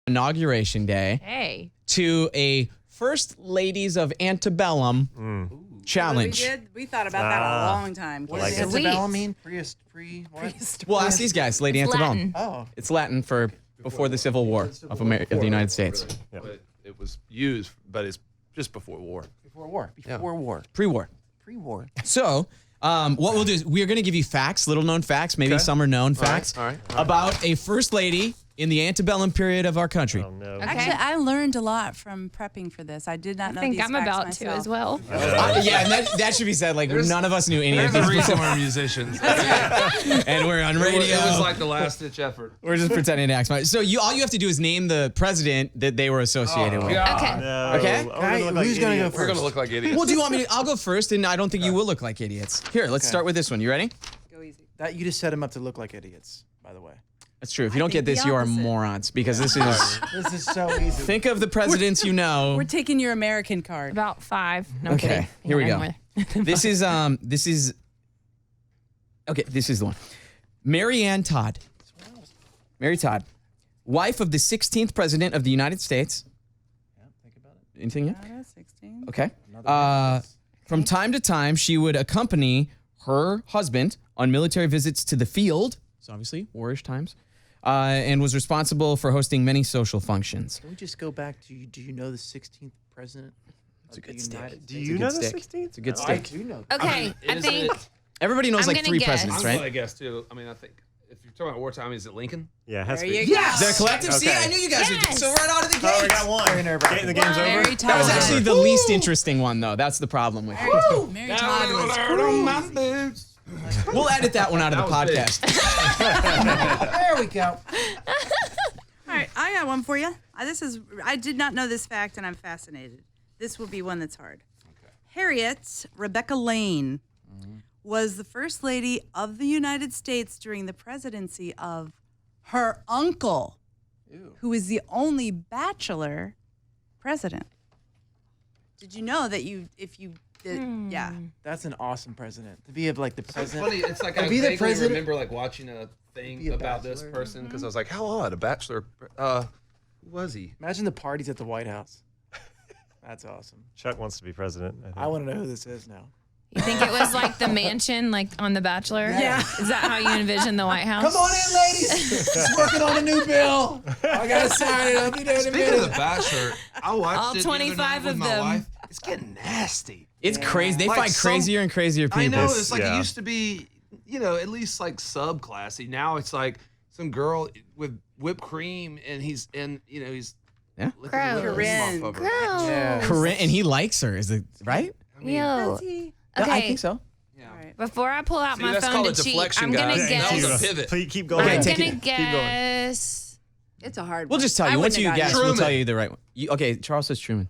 inauguration day to a First Ladies of Antebellum challenge. We thought about that a long time. What does Antebellum mean? Well, ask these guys, Lady Antebellum. Latin. Oh. It's Latin for before the Civil War of the United States. Right. But it was used, but it's just before war. Before war. Pre-war. Pre-war. So, what we'll do is we are going to give you facts, little-known facts, maybe some are known facts, All right. about a First Lady in the antebellum period of our country. Oh, no. Okay. Actually, I learned a lot from prepping for this. I did not know these facts I'm about myself. to as well. Yeah, and that should be said. Like, none of us knew any of There's these a reason before. we're musicians. And we're on radio. It was like the last-ditch effort. We're just pretending to act smart. So all you have to do is name the president that they were associated with. Okay. No. Okay. Who's going to go We're going first? to look like idiots. Well, do you want me to? I'll go first, and I don't think you will look like idiots. Here, let's start with this one. You ready? Go easy. You just set them up to look like idiots, by the way. That's true. If you don't think get this, the you are opposite. morons, because this is. This is so easy. Think of the presidents you know. We're taking your American card. About 5. No, I'm Okay, kidding. here we Hang go. on, more. This is okay, this is the one. Mary Ann Todd. Mary Todd, wife of the 16th president of the United States. Think about it. Anything yet? 16. Okay. From time to time, she would accompany her husband on military visits to the field. So obviously, warish times. And was responsible for hosting many social functions. Can we just go back to, do you know the 16th president? It's a good stick. Do you know the 16th? It's a good stick. I do know. Okay, I think Everybody knows I'm like gonna 3 guess. presidents, I'm right? going to guess, too. I mean, I think if you're talking about wartime, is it Lincoln? Yeah, it has to There be. you go. The collective. See, Okay. I knew you guys would. Yes. So right out of the gate. Oh, we got one. The game's over. Mary Todd. That was actually the least interesting one, though. That's the problem with it. Mary Todd was crazy. We'll edit that one out of the That was big. podcast. There we go. All right, I got one for you. I did not know this fact, and I'm fascinated. This will be one that's hard. Okay. Harriet Rebecca Lane was the first lady of the United States during the presidency of her uncle, who is the only bachelor president. Did you know that yeah. That's an awesome president. To be like the It's president. funny. It's like I be the vaguely president- remember like watching a thing Be a about this bachelor. person because I was like, how odd, a bachelor. Who was he? Imagine the parties at the White House. That's awesome. Chuck wants to be president. I want to know who this is now. you think it was like the mansion, like on The Bachelor. Yeah. Is that how you envision the White House? Come on in, ladies. Just working on a new bill. I got to sign it. I'll be there in a Speaking of The minute. Bachelor, I watched All it the other 25 night with of my them. wife. It's getting nasty. It's crazy. They Like find crazier and crazier people. I know. It's like yeah. it used to be, at least like sub-classy. Now it's like some girl with whipped cream and he's Yeah. licking Gross. the cream off of her. Yeah. Corinne, and he likes her. Is it right? Ew. Does he? Yeah, I Okay. think so. Yeah. All right. Before I pull out See, my that's phone called to a cheat, deflection, I'm gonna guys. That was guess. a pivot. Please keep going. Okay, I'm take gonna it. guess. It's a hard one. We'll just tell I you. Once wouldn't you have guess, gotten we'll Truman. tell you the right one. Okay, Charles says Truman.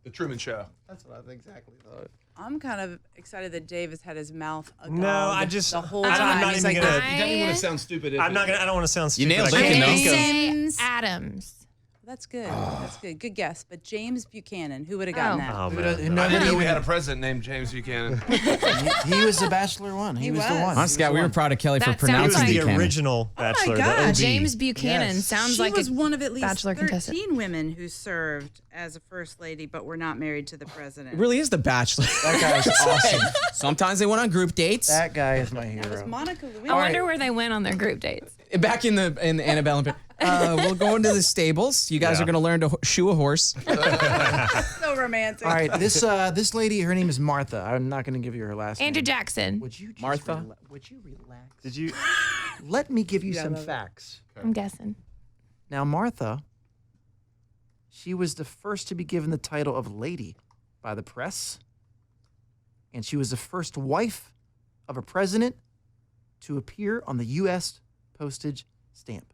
The Truman Show. That's what I exactly thought. I'm kind of excited that Dave has had his mouth agog No, I just- the whole I'm time. not He's even like, gonna- You don't even want to sound stupid. I'm not gonna. I don't want to sound You stupid. nailed I it, can't you know? think of- Say James. Adams. That's good. That's good. Good guess. But James Buchanan, who would have gotten that? Oh Who man. does- I didn't know we had a president named James Buchanan. He was the Bachelor one. He was the was. one. Honest He was God, the we were one. proud of Kelly for That sounds He was pronouncing like- the Buchanan. original Bachelor. God. The OB. James Buchanan Yes. sounds She like was a one of at least Bachelor 13 contestant. women who served as a first lady, but were not married to the president. It really is the Bachelor. That guy's awesome. Sometimes they went on group dates. That guy is my That was hero. Monica Lewinsky. I wonder where they went on their group dates. Back in the Antebellum. We'll go into the stables. You guys Yeah. are going to learn to shoe a horse. So romantic. All right, this lady, her name is Martha. I'm not going to give you her last Andrew name. Jackson. Would you just Martha? would you relax? Did you? Let me give you some love it. facts. I'm guessing. Now, Martha, she was the first to be given the title of lady by the press, and she was the first wife of a president to appear on the U.S. postage stamp.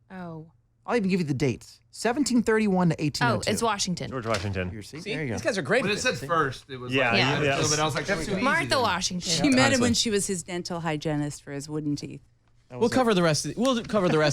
Oh. I'll even give you the dates: 1731 to 1802. Oh, it's Washington. George Washington. You see? See, there you go. these guys are great. When at it this. said first, it was Yeah, like, yeah. Yeah. but I was like, that's too easy. Martha then. Washington. She met him Honestly. when she was his dental hygienist for his wooden teeth. We'll cover the rest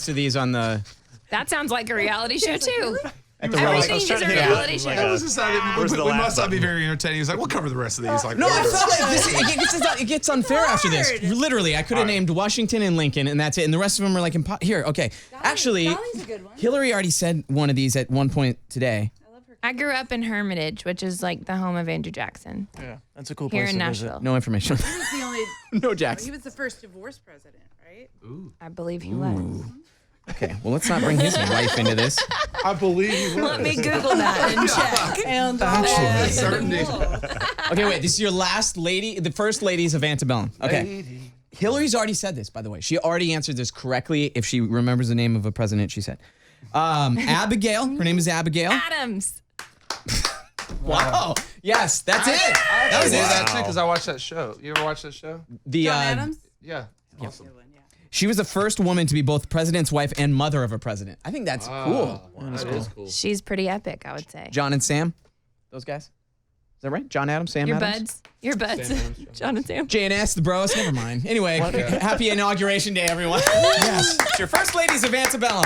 of these on the. That sounds like a reality show too. at the Everything roast. is a trying to think of reality it, show. like, This is not, Where's the we laugh must not be button? very entertaining. He's like, we'll cover the rest of these. Like, No, I felt like it gets unfair after this. Literally, I could have named Washington and Lincoln, and that's it. And the rest of them are like, here, okay. Actually, Dolly's a good one. Hillary already said one of these at one point today. I grew up in Hermitage, which is like the home of Andrew Jackson Yeah, that's a cool here place in to visit. Nashville. No information. He was the only. No He Jackson. was the first divorced president, right? I believe he was. Okay, well, let's not bring his wife into this. I believe you Let me Google that and check. And certainty. Okay, wait, this is your last lady, the first ladies of Antebellum. Okay. Hillary's already said this, by the way. She already answered this correctly if she remembers the name of a president, she said. Abigail, her name is Abigail. Adams. Wow. Yes, that's it. That That was it. that too, because I watched that show. You ever watch that show? The, John Adams. Yeah. Awesome. Good one, yeah. She was the first woman to be both president's wife and mother of a president. I think that's cool. That is cool. She's pretty epic, I would say. John and Sam, those guys. Is that right? John Adams, Sam Your Adams? buds. Your buds. Sam Adams, John and Sam. JNS, the bros. Never mind. Anyway, happy inauguration day, everyone. Yes. It's your first ladies of Antebellum.